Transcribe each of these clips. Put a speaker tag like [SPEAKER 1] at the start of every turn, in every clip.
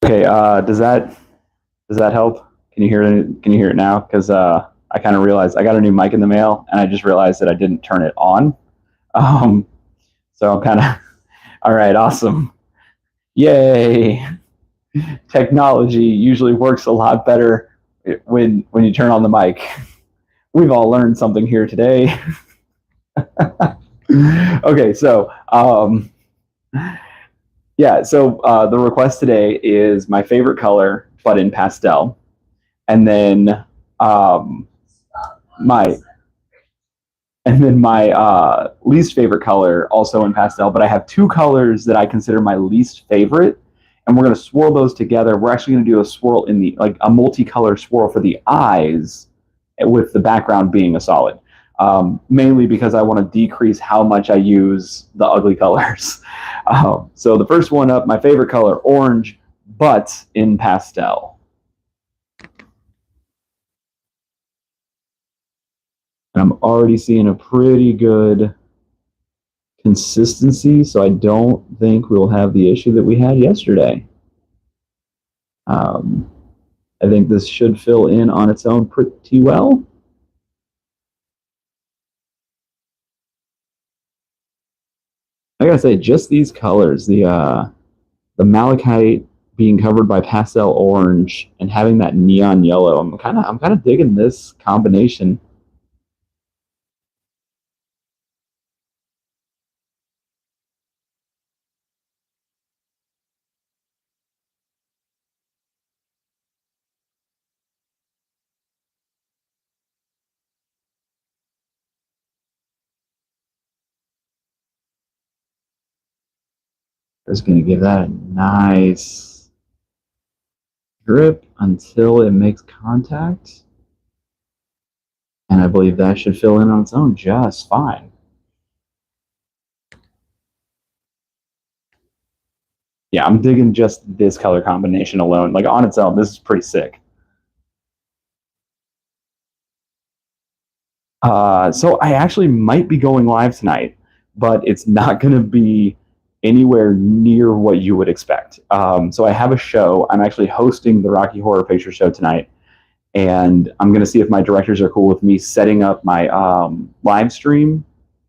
[SPEAKER 1] Okay, does that help? Can you hear it now? Because I kind of realized I got a new mic in the mail, and I just realized that I didn't turn it on. Um, so I'm kind of all right. Awesome! Yay! Technology usually works a lot better when you turn on the mic. We've all learned something here today. Okay, so yeah, so the request today is my favorite color, but in pastel, and then um, my my least favorite color also in pastel, but I have two colors that I consider my least favorite, and we're going to swirl those together. We're actually going to do a swirl in the like a multicolor swirl for the eyes, with the background being a solid. Mainly because I want to decrease how much I use the ugly colors. So the first one up, my favorite color, orange, but in pastel. And I'm already seeing a pretty good consistency, so I don't think we'll have the issue that we had yesterday. Um, I think this should fill in on its own pretty well. I gotta say, just these colors, the malachite being covered by pastel orange and having that neon yellow, I'm kind of digging this combination. Just gonna give that a nice drip until it makes contact. And I believe that should fill in on its own just fine. Yeah, I'm digging just this color combination alone. Like on its own, this is pretty sick. So I actually might be going live tonight, but it's not going to be anywhere near what you would expect. So I have a show. I'm actually hosting the Rocky Horror Picture Show tonight, and I'm going to see if my directors are cool with me setting up my live stream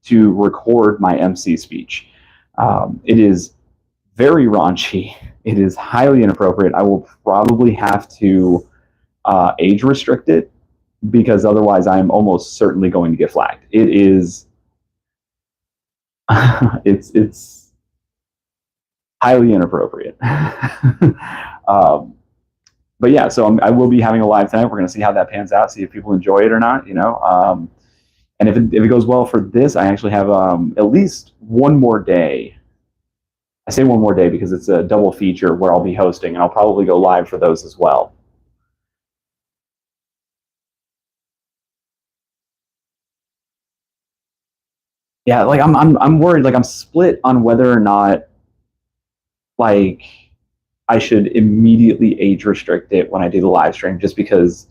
[SPEAKER 1] to record my MC speech. It is very raunchy. It is highly inappropriate. I will probably have to age restrict it because otherwise I'm almost certainly going to get flagged. It is it's highly inappropriate. But yeah, so I will be having a live tonight. We're going to see how that pans out, see if people enjoy it or not, and if it goes well for this, I actually have at least one more day. I say one more day because it's a double feature where I'll be hosting, and I'll probably go live for those as well. Yeah, like I'm worried. Like I'm split on whether or not like I should immediately age restrict it when I do the live stream, just because,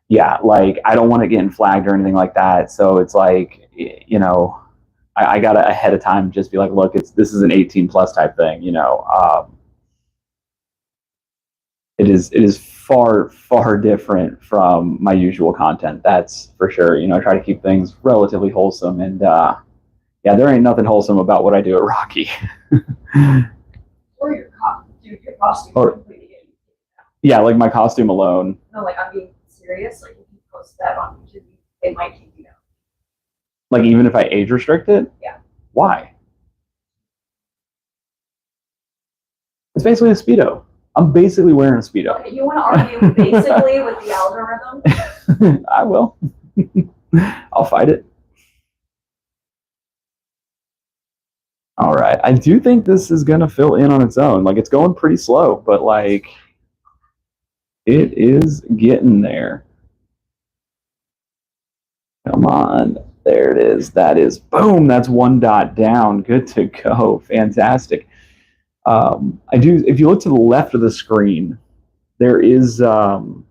[SPEAKER 1] yeah, like I don't want it getting flagged or anything like that. So it's like, I gotta ahead of time just be like, look, this is an 18 plus type thing. It is far different from my usual content. That's for sure. I try to keep things relatively wholesome, and yeah, there ain't nothing wholesome about what I do at Rocky.
[SPEAKER 2] Or your costume.
[SPEAKER 1] Or, yeah, like my costume alone.
[SPEAKER 2] No, like I'm being serious. Like if you post that on YouTube, they might take you down.
[SPEAKER 1] Like even if I age restrict it?
[SPEAKER 2] Yeah.
[SPEAKER 1] Why? It's basically a Speedo. I'm basically wearing a Speedo.
[SPEAKER 2] Okay, you want to argue basically with the algorithm?
[SPEAKER 1] I will. I'll fight it. All right. I do think this is going to fill in on its own. Like it's going pretty slow, but like it is getting there. Come on. There it is. That is, boom, that's one dot down. Good to go. Fantastic. If you look to the left of the screen, there's some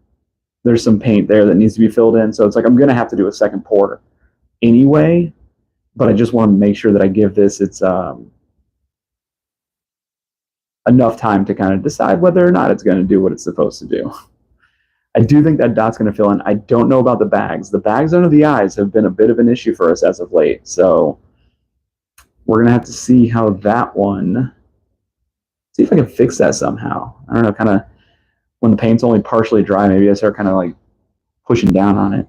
[SPEAKER 1] paint there that needs to be filled in. So it's like I'm going to have to do a second pour anyway, but I just want to make sure that I give this its enough time to kind of decide whether or not it's going to do what it's supposed to do. I do think that dot's going to fill in. I don't know about the bags. The bags under the eyes have been a bit of an issue for us as of late. So we're going to have to see how that one, see if I can fix that somehow. I don't know, kind of when the paint's only partially dry, maybe I start kind of like pushing down on it.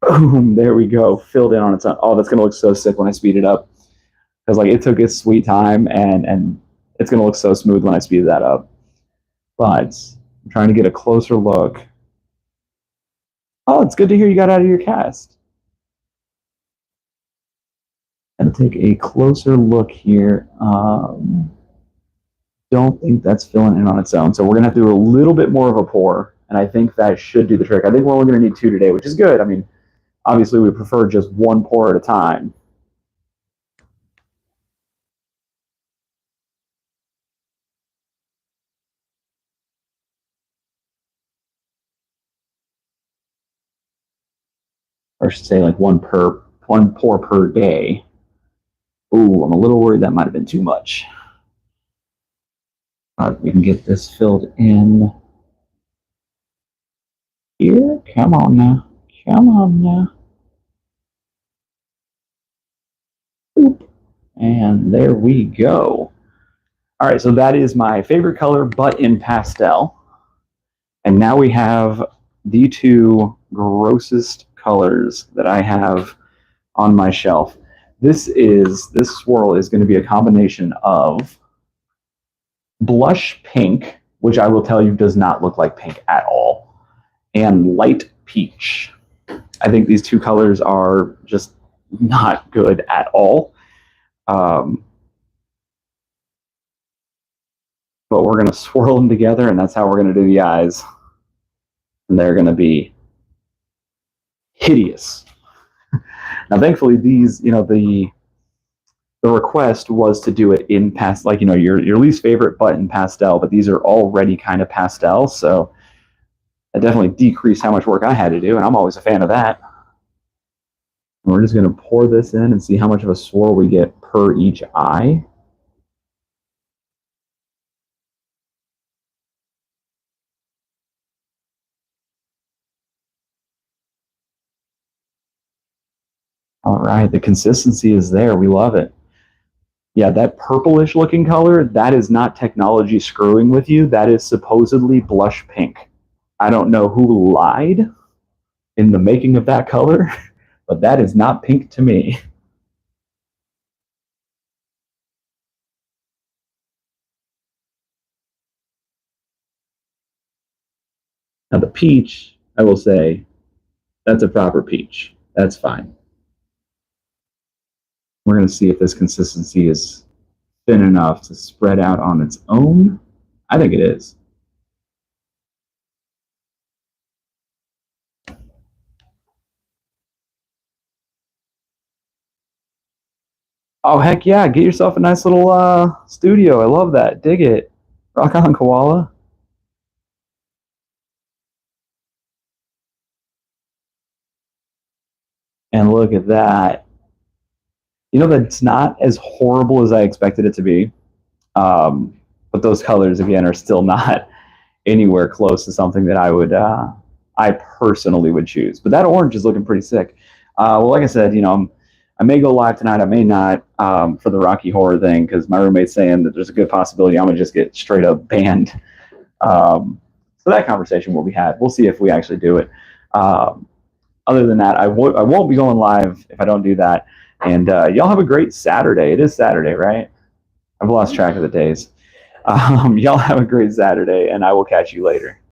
[SPEAKER 1] Boom, there we go. Filled in on its own. Oh, that's going to look so sick when I speed it up. Because like it took its sweet time and it's going to look so smooth when I speed that up. But I'm trying to get a closer look. Oh, it's good to hear you got out of your cast. And take a closer look here. Don't think that's filling in on its own. So we're going to have to do a little bit more of a pour. And I think that should do the trick. I think we're only going to need 2 today, which is good. I mean, obviously we prefer just 1 pour at a time. Or I should say like one pour per day. Ooh, I'm a little worried that might have been too much. We can get this filled in here. Come on now. Come on now. Boop. And there we go. All right, so that is my favorite color, but in pastel. And now we have the 2 grossest colors that I have on my shelf. This swirl is going to be a combination of blush pink, which I will tell you does not look like pink at all, and light peach. I think these 2 colors are just not good at all. But we're going to swirl them together, and that's how we're going to do the eyes. And they're going to be hideous. Now, thankfully, these, the request was to do it in pastel, like, your least favorite, but in pastel. But these are already kind of pastel, so that definitely decreased how much work I had to do, and I'm always a fan of that. And we're just going to pour this in and see how much of a swirl we get per each eye. All right, the consistency is there. We love it. Yeah, that purplish looking color, that is not technology screwing with you. That is supposedly blush pink. I don't know who lied in the making of that color, but that is not pink to me. Now the peach, I will say, that's a proper peach. That's fine. We're going to see if this consistency is thin enough to spread out on its own. I think it is. Oh, heck yeah. Get yourself a nice little studio. I love that. Dig it. Rock on, Koala. And look at that. That's not as horrible as I expected it to be. But those colors, again, are still not anywhere close to something that I personally would choose. But that orange is looking pretty sick. Well, like I said, I may go live tonight. I may not for the Rocky Horror thing because my roommate's saying that there's a good possibility I'm going to just get straight up banned. So that conversation will be had. We'll see if we actually do it. Other than that, I won't be going live if I don't do that. And y'all have a great Saturday. It is Saturday, right? I've lost track of the days. Y'all have a great Saturday, and I will catch you later.